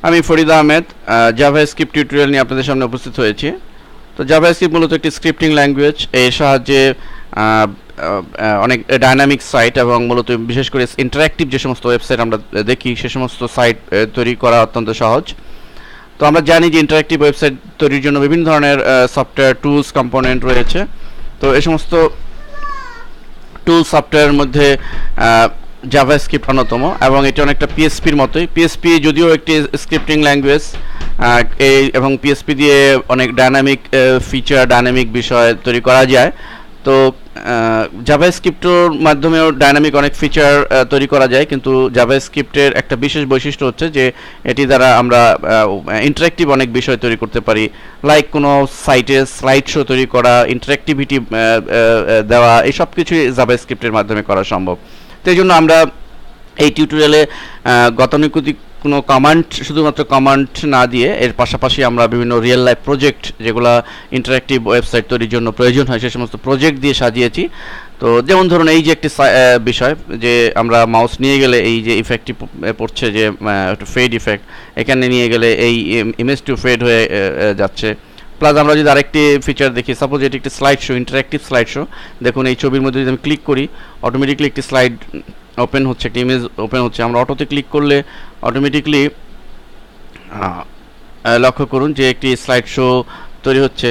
আমি Farid Ahmed JavaScript tutorial নিয়ে আপনাদের সামনে উপস্থিত হয়েছি। তো জাভাস্ক্রিপ্ট মূলত একটি স্ক্রিপ্টিং ল্যাঙ্গুয়েজ। এর সাহায্যে অনেক ডাইনামিক সাইট এবং মূলত বিশেষ করে ইন্টারঅ্যাক্টিভ যে সমস্ত ওয়েবসাইট আমরা দেখি সে সমস্ত সাইট তৈরি করা অত্যন্ত সহজ। তো আমরা জানি যে ইন্টারঅ্যাক্টিভ ওয়েবসাইট তৈরির জন্য বিভিন্ন ধরনের সফটওয়্যার টুলস কম্পোনেন্ট রয়েছে। তো এই সমস্ত টুল সফটওয়্যারের মধ্যে জাভাস্ক্রিপ্ট অন্যতম এবং এটি অনেকটা পিএসপির মতোই। পিএসপি যদিও একটি স্ক্রিপ্টিং ল্যাঙ্গুয়েজ এবং পিএসপি দিয়ে অনেক ডাইনামিক ফিচার ডাইনামিক বিষয় তৈরি করা যায়। তো জাভাস্ক্রিপ্টের মাধ্যমেও ডাইনামিক অনেক ফিচার তৈরি করা যায়, কিন্তু জাভাস্ক্রিপ্টের একটা বিশেষ বৈশিষ্ট্য হচ্ছে যে এটি দ্বারা আমরা ইন্টারেক্টিভ অনেক বিষয় তৈরি করতে পারি, লাইক কোনো সাইটে স্লাইড শো তৈরি করা, ইন্টারেক্টিভিটি দেওয়া, এই সব কিছুই জাভাস্ক্রিপ্টের মাধ্যমে করা সম্ভব। তো এই জন্য আমরা এই টিউটোরিয়ালে গতানুগতিক কোনো কমান্ড, শুধুমাত্র কমান্ড না দিয়ে এর পাশাপাশি আমরা বিভিন্ন রিয়েল লাইফ প্রজেক্ট যেগুলো ইন্টারঅ্যাক্টিভ ওয়েবসাইট তৈরির জন্য প্রয়োজন হয় সে সমস্ত প্রজেক্ট দিয়ে সাজিয়েছি। তো যেমন ধরুন এই যে একটি বিষয় যে আমরা মাউস নিয়ে গেলে এই যে ইফেক্টটি পড়ছে যে ফেড ইফেক্ট, এখানে নিয়ে গেলে এই ইমেজ টু ফেড হয়ে যাচ্ছে। প্লাস আমরা যদি আরেকটি ফিচার দেখি, সাপোজ এটি একটি slide show, interactive slide show. দেখুন এই ছবির মধ্যে যদি আমি ক্লিক করি অটোমেটিকলি একটি স্লাইড ওপেন হচ্ছে, একটি ইমেজ ওপেন হচ্ছে। আমরা অটোতে ক্লিক করলে অটোমেটিকলি লক্ষ্য করুন যে একটি স্লাইড শো তৈরি হচ্ছে,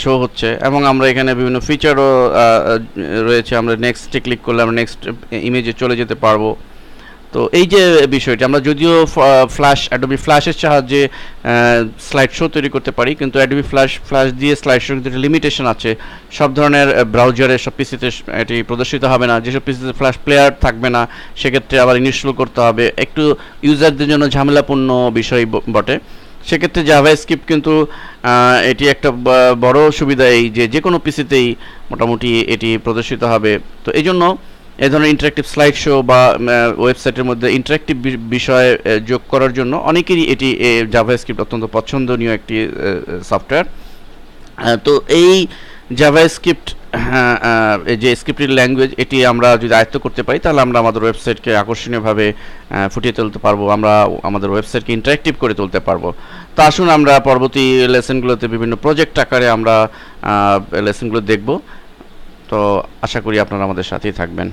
শো হচ্ছে এবং আমরা এখানে বিভিন্ন ফিচারও রয়েছে। আমরা নেক্সটে ক্লিক করলে আমরা নেক্সট ইমেজে চলে যেতে পারবো। তো এই যে বিষয়টি, আমরা যদিও অ্যাডোবি ফ্ল্যাশের সাহায্যে স্লাইড শো তৈরি করতে পারি, কিন্তু অ্যাডোবি ফ্ল্যাশ দিয়ে স্লাইড শো কিন্তু একটা লিমিটেশন আছে। সব ধরনের ব্রাউজারে সব পিসিতে এটি প্রদর্শিত হবে না, যেসব পিসিতে ফ্ল্যাশ প্লেয়ার থাকবে না সেক্ষেত্রে আবার ইনস্টল করতে হবে, একটু ইউজারদের জন্য ঝামেলাপূর্ণ বিষয় বটে। সেক্ষেত্রে জাভাস্ক্রিপ্ট কিন্তু এটি একটা বড় সুবিধা, এই যে কোনো পিসিতেই মোটামুটি এটি প্রদর্শিত হবে। তো এই জন্য এই ধরনের ইন্টারেক্টিভ স্লাইড শো বা ওয়েবসাইটের মধ্যে ইন্টারেক্টিভ বিষয় যোগ করার জন্য অনেকেরই এটি জাভাস্ক্রিপ্ট অত্যন্ত পছন্দনীয় একটি সফটওয়্যার। তো এই জাভাস্ক্রিপ্ট যে স্ক্রিপ্টিং ল্যাঙ্গুয়েজ, এটি আমরা যদি আয়ত্ত করতে পারি তাহলে আমরা আমাদের ওয়েবসাইটকে আকর্ষণীয়ভাবে ফুটিয়ে তুলতে পারবো, আমরা আমাদের ওয়েবসাইটকে ইন্টারেক্টিভ করে তুলতে পারবো। তো আসুন আমরা পরবর্তী লেসনগুলোতে বিভিন্ন প্রজেক্ট আকারে আমরা লেসনগুলো দেখব। তো আশা করি আপনারা আমাদের সাথেই থাকবেন।